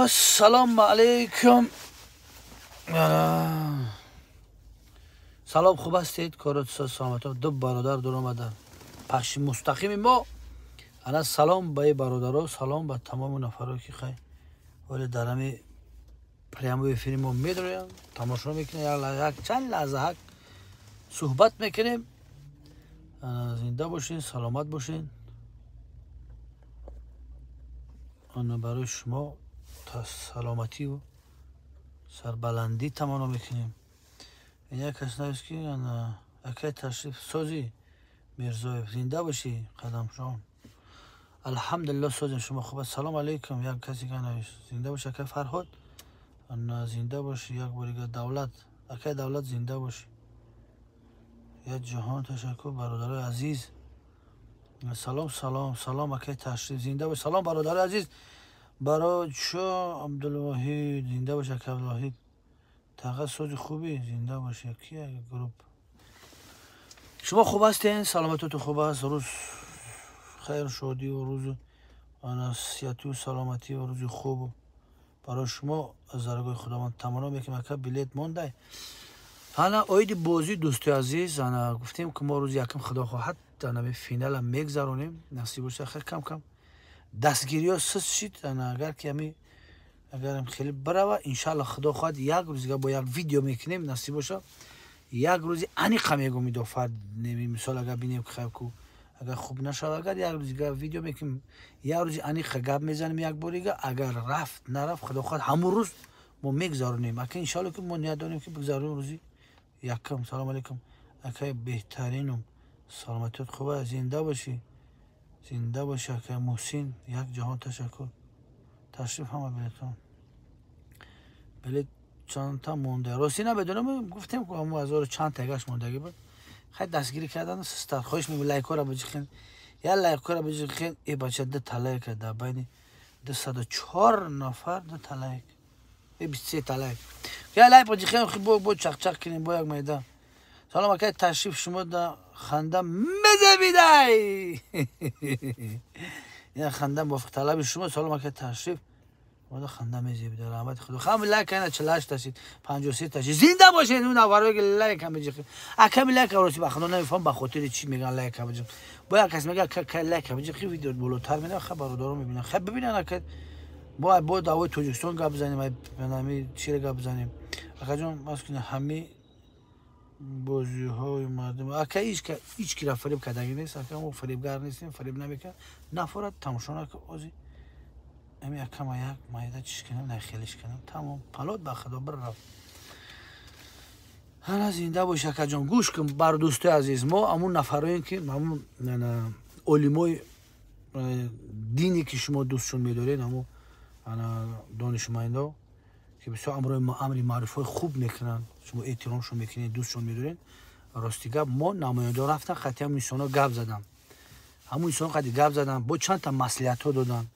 سلام علیکم. سلام، خوب هستید؟ کارات سلامت. دو برادر دور آمدن پخش مستقیم ما. انا سلام به برادرها، سلام به تمام نفرها که خیلی ولی در همین پریامو فیلم ما میدونیم تماشا میکنیم. یک چند لحظه حق صحبت میکنیم. زنده باشین، سلامت باشین. انا برای شما تا سلامتی و سربلندی تمنا میکنیم. این یک کس نیست که انا اکی تشریف سازی میرزای زنده باشی قدم شان. الحمدلله سازن شما خوب. سلام علیکم. یک کسی که نیست زنده باشه اکی فرهاد انا زنده باشی. یک بار دولت اکی دولت زنده باشی. یا جهان تشکر برادرای عزیز. سلام سلام سلام اکی تشریف زنده باش. سلام برادرای عزیز. برای شو عبدالواحد زنده باش. اکی عبدالواحد تقه سوز خوبی زنده باش. یکی گروپ شما خوب هستین؟ سلامتتون خوب است؟ روز خیر شادی و روز صحتی و سلامتی و روز خوب برای شما از درگاه خداوند تمنا میکنم. اکی بلیت مونده انا اوید بازی دوستی عزیز. انا گفتیم که ما روز یکم خدا خواهد انا فینال هم میگذرونیم نصیب باشه. خیلی کم کم دستگیری ها سست شید. انا اگر کمی اگر خیلی بروه انشالله خدا خواهد یک روز با یک ویدیو میکنیم نصیب باشه. یک روزی انیقا میگم میدافر مثال اگر بینیم که خیلی کو اگر خوب نشد اگر یک روزی ویدیو میکنیم یک روزی انیقا گپ میزنیم یک بار اگر رفت نرفت خدا خواهد همون روز ما میگذرونیم. اگه انشالله که ما نیت داریم که بگذرونیم روزی یکم. سلام علیکم اکی بهترینم سلامتیت خوبه زنده باشی زنده باشی. اکی محسن یک جهان تشکر تشریف همه بلیتون بلیت چند تا مونده راستی نبدونم گفتیم که همون 1000 چند تاگش موندگی بود. خیلی دستگیری کردن سستر خواهش میگم لایک ها رو بجخین یا لایک ها رو بجخین. ای بچه ده تلایک ده بین 204 نفر ده تلایک ای 23 تلایک یا لایک بجخین. خیلی با چق چق کنیم با یک میدان. سلام اکی تشریف شما ده خنده مزویدای این خنده موافق طلب شما. سلام اکی تشریف ما خنده میزیبید رحمت خدا. خام لایک کنه 48 تاشید 53 تاشید زنده باشید. اون نوارو که لایک هم بجید اکم لایک وروسی بخدا نمیفهم به خاطر چی میگن لایک هم بجید. با کس میگه که لایک هم بجید خیلی ویدیو بالاتر میاد خبر دارو میبینن. خب ببینن که با دعوای توجستان گپ بزنیم بنامی چی گپ بزنیم. آقا جون ماسکن همه بازی های مردم اکا هیچ کی را فریب کردنی نیست. اکا ما فریبگار نیستیم فریب نمیکنیم نفرت تماشا نکن اوزی امی اکم یک مایده چیش کنم نخیلش کنم تمام پلوت به خدا بر رفت. هر زنده باشه اکا جان. گوش کن بر دوستی عزیز ما همون نفرایی که همون علمای دینی که شما دوستشون میدارین همون دانشمندا که بسیار امر معرفت خوب میکنن شما احترامشون میکنین دوستشون میدارین. راستی گپ ما نماینده رفتن خطی هم میسونا گپ زدم همون میسونا خطی گپ زدم با چند تا مصلحت ها دادن.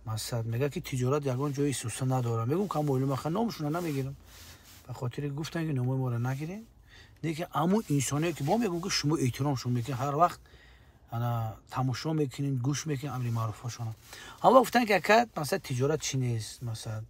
مثلا میگه که تجارت یگان جایی سوسه نداره. میگم که معلومه خا نامشون نمیگیرم به خاطر گفتن که نام ما رو نگیرین دیگه. همون انسانی که ما میگم که شما احترامشون میکنین هر وقت انا تماشا میکنین گوش میکنین امر معروفشون. اما گفتن که مثلا تجارت چی نیست مثلا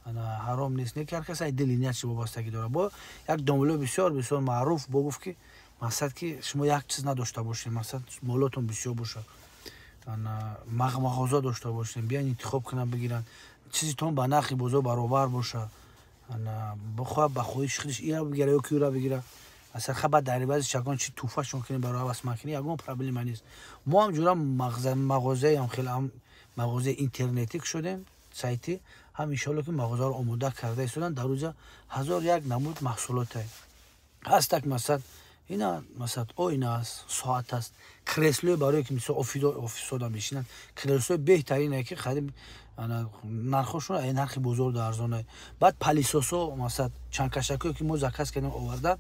انا حرام نیست نه که هر کس دلی نیتش وابستگی داره. با یک داملو بسیار بسیار معروف با گفت که مثلا که شما یک چیز نداشته باشین مثلا مولاتون بسیار باشه مغازه داشته باشین بیان انتخاب کنن بگیرن چیزی تون به نرخ بازار برابر باشه. انا بخواه به خودش خودش اینا بگیره یا کیورا بگیره مثلا خبر در بعضی شکان چی توفاش ممکنه برای واس مکنی یگان پرابلم نیست. ما هم جورا مغازه هم خیلی هم مغازه اینترنتی شدیم سایتی هم ان شاء که مغازه رو آماده کرده ایستادن در روز 1001 نمود محصولات هست که مثلا اینا مثلا اینا است ساعت است کرسلو برای که مثلا آفیس ها میشینن کرسلو بهترینه که خرید نرخشون این نرخ بزرگ و ارزانه. بعد پلیسوسو مثلا چند کشکی که ما زکاس کردیم آوردن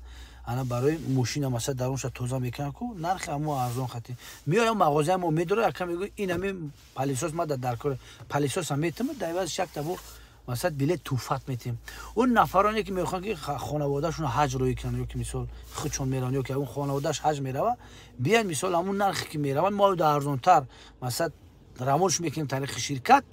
انا برای ماشین مثلا درونش توزیع میکنن کو نرخ اما ارزان خاطی میایم مغازه ما میداره یکم میگه این همین پلیسوس ما در کار پلیسوس هم میتونه دایواز شک تبو مثلا بلیت توفت میتیم. اون نفرانی که میخوان که خانوادهشون حج روی کنن یا که مثال خودشون میرن یا که اون خانوادهش حج میره بیان مثال همون نرخی که میرون ما در ارزانتر مثلا رامونش میکنیم تاریخ شرکت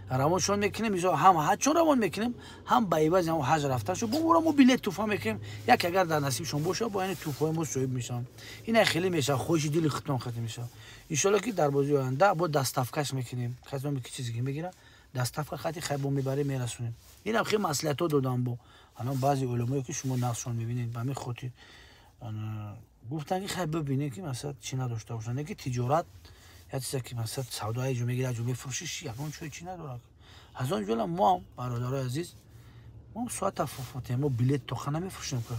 رامونشون میکنیم مثلا هم حجشون رامون میکنیم هم به عوض هم حج رفتنشو بمورا ما بلیت توفا میکنیم یک اگر در نصیبشون باشه با این توفای ما صاحب میشن. این خیلی میشه خوش دل ختم ختم میشه. ان شاء الله که در بازی آینده با دستافکش میکنیم کسی میگه چیزی که میگیره دستافک خاطی خیبو میبره میرسونیم. این هم خیلی مصلحت‌ها دادم با الان بعضی علمایی که شما نقشون میبینید به همین خاطر گفتن که خیلی ببینید که مثلا چی نداشته باشن که تجارت یا چیزی که مثلا سودای جو میگیره جو میفروشیش یکون چی نداره. از اون جلو ما برادرای عزیز ما ساعت تفاوت ما بلیت تو خانه میفروشیم که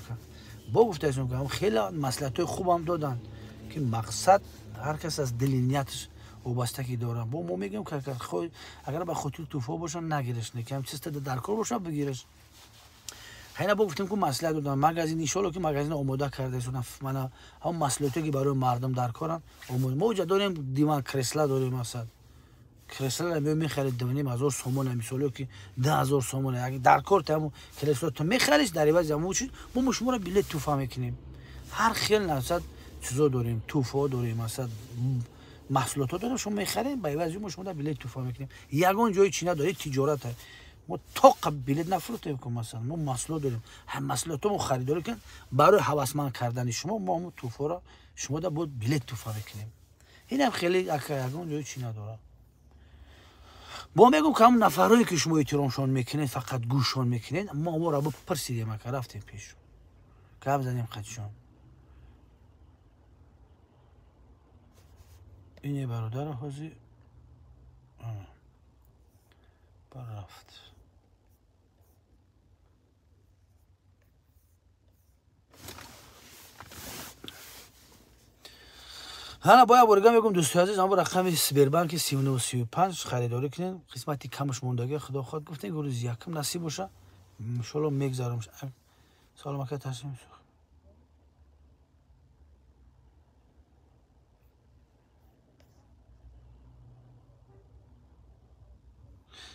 با گفتم که خیلی مصلحت‌های خوبم دادن که مقصد هر کس از دل نیتش وابستگی داره. با ما میگیم که خود اگر به خاطر توفا باشن نگیرش نکم چیز در کار باشه بگیرش. حینا با گفتیم که مصلحت دادن مغازین ان شاء الله که مغازین آماده کرده شدن من هم مصلحتی که برای مردم در کارن آماده. ما وجا داریم دیوان کرسلا داریم مثلا کرسلا رو میخرید 2000 سومون مثلا که 10000 سومون اگه در کار تمام کرسلا تو میخریش در عوض همون چیز ما شما بلیت توفا میکنیم. هر خیلی نصد چیزا داریم توفا داریم مثلا محصولات داریم شما میخریم به عوض شما بلیت توفا میکنیم. یگان جای چی نداره تجارت ما تا بلیت نفروختیم که مثلا ما محصولات داریم هم محصولات ما خریداری کن برای هوسمند کردن شما ما توفا را شما دا بود بلیت توفا میکنیم. این هم خیلی یگان جای چی نداره. با میگم که هم نفرایی که شما احترامشون میکنید فقط گوششون میکنید ما را بپرسیدیم که رفتیم پیش که هم زدیم خدشون. اینه برادر حاضی برافت حالا باید برگم میگم دوستی عزیز اما رقم سبربانک 3935 خریداری کنین قسمتی کمش موندگی خدا خود گفتین روز یکم نصیب باشه ان شاء الله میگذارم. سلام که تشریف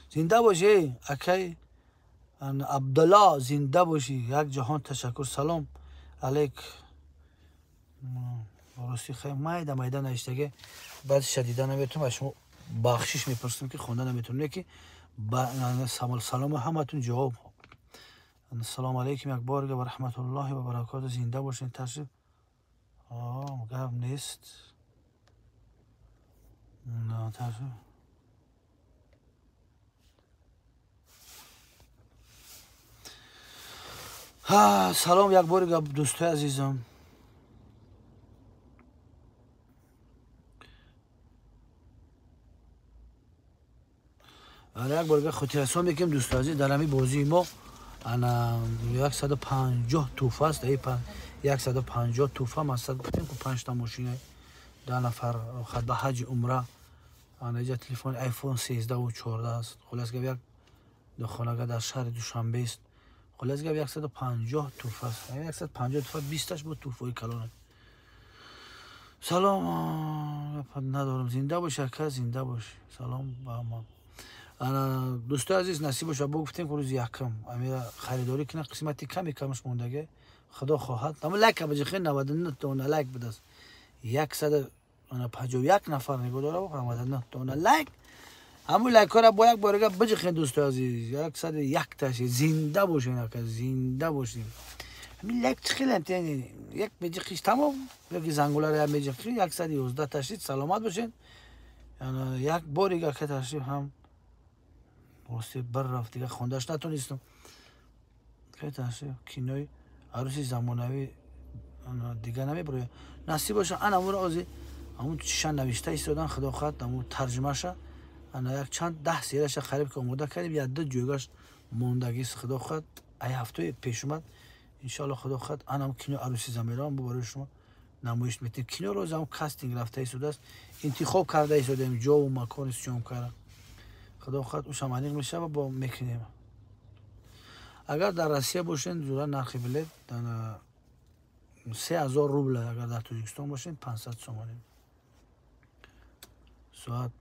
زنده باشی اکی عبدالله زنده باشی یک جهان تشکر. سلام علیک راستی خیلی مایده نوشتگی بعد شدیدا نمیتونم شما بخشش میپرسم که خونده نمیتونم که سلام همتون جواب. السلام علیکم یک بار و رحمت الله و برکاته. زنده باشین تشریف گپ نیست نه تشریف سلام یک بار دوستای عزیزم. یک بار خاطر حساب میکنیم دوست عزیز در همین بازی ما انا 150 توفه است. 150 توفه مثلا گفتیم که 5 تا ماشین 10 نفر خد به حج عمره انا اینجا تلفن آیفون 13 و 14 است. خلاص که یک دو خانگاه در شهر دوشنبه است. خلاص که 150 توفه است. 150 توفه 20 تاش بود توفه کلان. سلام ندارم زنده باش که زنده باش. سلام با ما انا دوست عزیز نصیب باشه با گفتیم که روز یکم امیر خریداری کنه قسمتی کمش موندگی خدا خواهد اما لایک بجخین 99 تا لایک بدست 151 نفر نگاه داره و 99 تا لایک همون لایک ها را با یک بار بجخین دوست عزیز 101 تاش زنده باشین که زنده باشین. همین لایک خیلی امتحانی یک بجخیش تمام یکی زنگوله را بجخی 111 تاش سلامت باشین. یعنی یک باری که تشریف هم واسه بر رفت دیگه خوندش نتونستم که تشریف کینوی عروسی زمانوی دیگه نمیبره نصیب باشه. انا امور آزی همون چشان نوشته ایستادن خدا خواهد همون ترجمه شه انا یک چند 10 سیرش خریب که آماده کردیم یا 2 جوگاش موندگی خدا خواهد ای هفته پیش اومد ان شاء الله خدا خواهد. انا هم کینو عروسی زمانم برای شما نمایش میتیم. کینو روز هم کاستینگ رفته ایستاده است انتخاب کرده ایستادیم جو و مکان استیوم کردم خدا خواهد اوش هم انیق میشه و با میکنیم. اگر در روسیه باشین جورا نرخ بلیت 3000 روبل اگر در تاجیکستان باشین 500 سومانی ساعت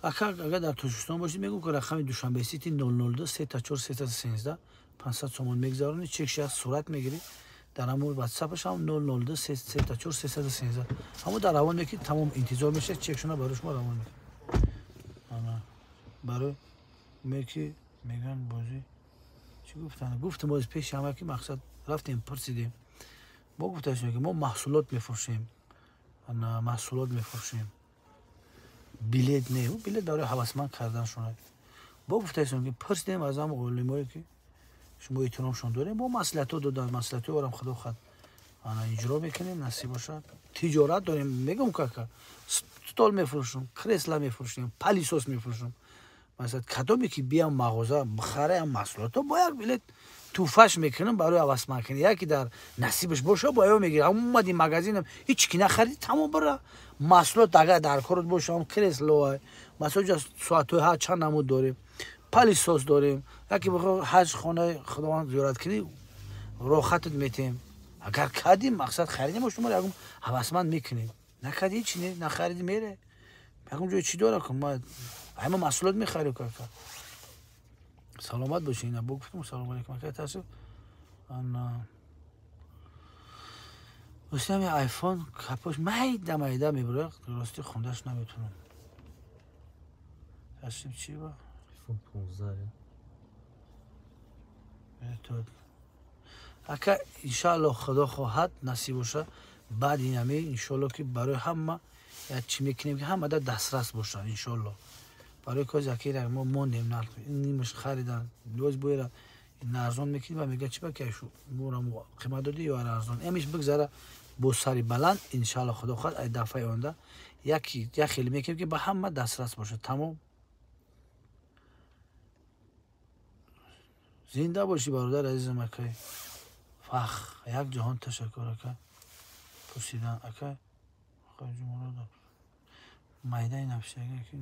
اگر در تاجیکستان باشید میگم که رقم دوشنبه سیتی 002 3 تا 4 3 تا 13 500 تومان میگذارونید چک شخص صورت میگیری در همون واتساپش هم 002 3 تا 4 3 تا 13 همون در روان میگید تمام انتظار میشه چک شما برای شما روان میکنه انا برای میگی میگن بازی چی گفتم باز پیش هم که مقصد رفتیم پرسیدیم ما گفتیم که ما محصولات میفروشیم انا محصولات میفروشیم بلیت نه بلیت برای هوسمند کردن شونه با گفتیم که پرسیدیم از هم علمایی که شما احترامشون داریم ما مصلحت دادن مصلحت رو هم خدا خود انا اجرا میکنیم نصیب باشه تجارت داریم میگم که استال میفروشیم کرسلا میفروشیم پالیسوس میفروشیم مثلا کدومی که بیام مغازه بخره هم محصولات با یک بلیت توفش میکنم برای هوسمند کنی یکی در نصیبش باشه باید میگیره اومدی مغازینم هیچ کی نخرید تمام برا محصولات اگر در کارت باشه هم کرسلا مثلا ساعت ها چند نمود داریم پالیسوس داریم یکی بخواه حج خانه خداوند زیارت کنی راحتت میتیم اگر کردیم مقصد خریدیم ما شما رو هوسمند میکنیم نکردی چی نه نخریدی میره بگم جای چی داره که ما همه محصولات میخریم که سلامت باشین ابو گفتم سلام علیکم که تاسو ان واسه می آیفون کپوش مایده میبره راستی خوندش نمیتونم هستیم چی با آیفون 15 تو اگه انشالله خدا خواهد نصیب باشه بعد این همه انشالله که برای همه یا چی میکنیم که همه در دسترس باشن انشالله برای کاز اکی ما موندیم نه نیمش خریدن روز باید این ارزان میکنیم و میگه چی بکی شو مورم قیمت دادی یا ارزان امیش بگذاره با سری بلند انشالله خدا خواهد ای دفعه آنده یکی یک خیلی میکنیم که به همه دسترس باشه تمام زنده باشی برادر عزیزم اکی فخ یک جهان تشکر اکی پرسیدن اکی خواهی جمعه داد مایده این افشاگه که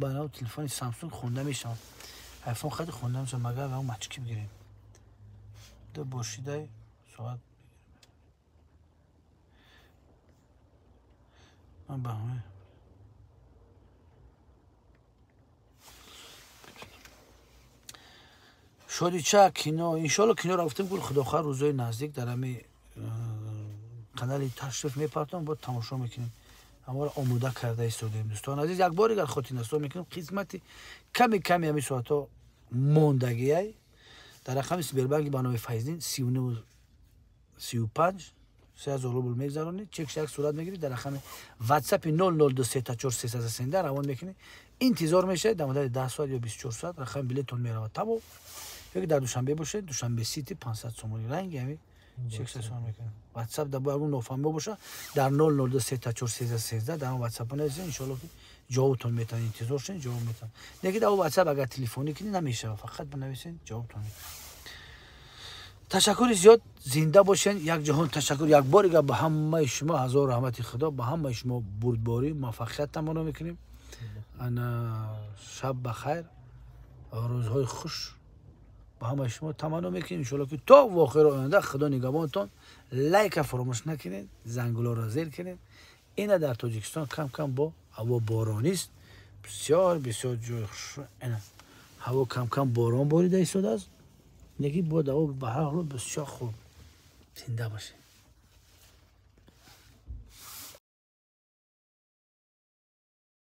بناو تلفن سامسونگ خونده میشم آیفون خیلی خونده میشم مگر و اون مچکی بگیریم دو باشیده ساعت من به همه شادی چه کینو انشالله کینو رفتیم گل خدا خواهر روزای نزدیک در همه کانالی تشریف میپرتم با تماشا میکنیم اما را آموده کرده ایستادیم دوستان عزیز یک بار اگر خاطر نستا میکنم خدمت کمی همین ساعت ها موندگی ای در رقم سیبربنک برنامه فیضدین 39 35 3000 روبل میگذارونید چک شک صورت میگیرید در رقم واتساپ 002 تا 4 313 روان میکنید انتظار میشه در مدت 10 ساعت یا 24 ساعت رقم بلیتون میره تمام یک در دوشنبه باشه دوشنبه سیتی 500 تومان رنگ همین چک شک میکنم واتساپ در اون نوفامبر باشه در 002 تا 4 313 در اون واتساپ نوشته ان شاء الله جوابتون میتونید انتظار شین جواب میتونید نگید در واتساپ اگر تلفنی کنید نمیشه فقط بنویسین جوابتون میتونید تشکر زیاد زنده باشین یک جهان تشکر یک بار دیگه به همه شما هزار رحمت خدا به همه شما بردباری موفقیت تمنا میکنیم انا شب بخیر روزهای خوش به همه شما تمنا میکنیم ان شاء الله که تا و آخر آینده خدا نگهبانتون لایک فراموش نکنید زنگوله را زیر کنید اینا در تاجیکستان کم کم با هوا بارانی است بسیار جای خوش اینا هوا کم باران باریده ایستاده است نگی بود او به هر حال بسیار خوب زنده باشه